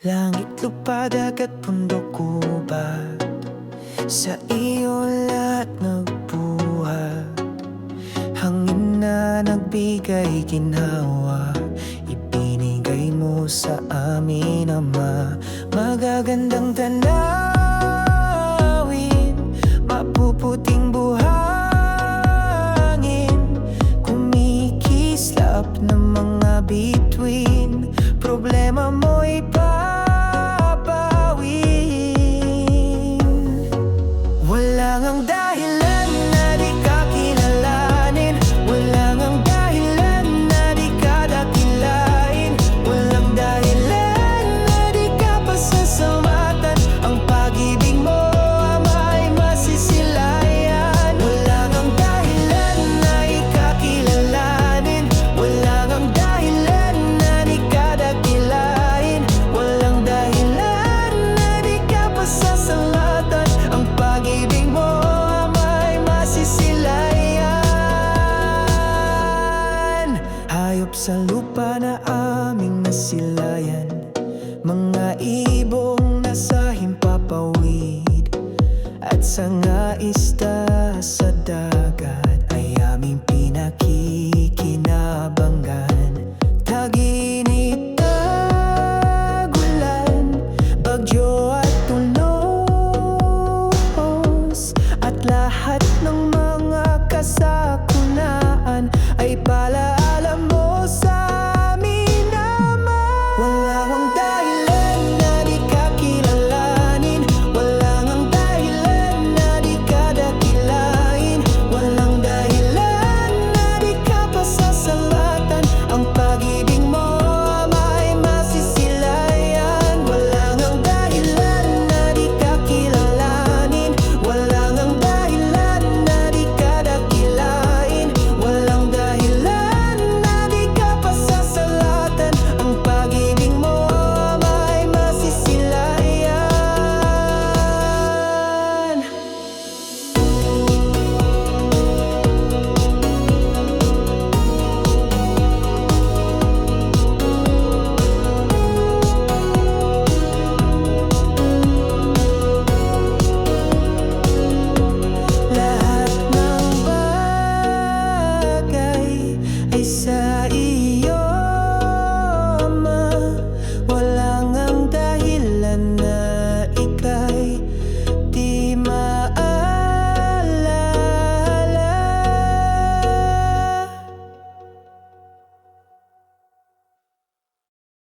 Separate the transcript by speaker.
Speaker 1: Langit, lupa, dagat, bundok, gubat, sa iyo lahat nagbuhat. Hangin na nagbigay ginhawa, ibinigay mo sa amin, Ama. Magagandang tanawin, mapuputing buhangin, kumikislap ng mga bituin. Problema mo'y papawin. Wala ngang dahilan na di ka kilalanin, wala ngang dahilan na di ka dakilain, walang dahilan na di ka pasasalamatan. Ang pag-ibig mo, Ama, ay masisilayan. Wala ngang dahilan na ikakilalanin, wala ngang dahilan na di ka dakilain, walang dahilan na di ka pasasalatan. Ang pag-ibig mo, Ama, ay masisilayan. Hayop sa lupa na aming nasilayan, mga ibong nasa himpapawid, at sanga isda sa dagat.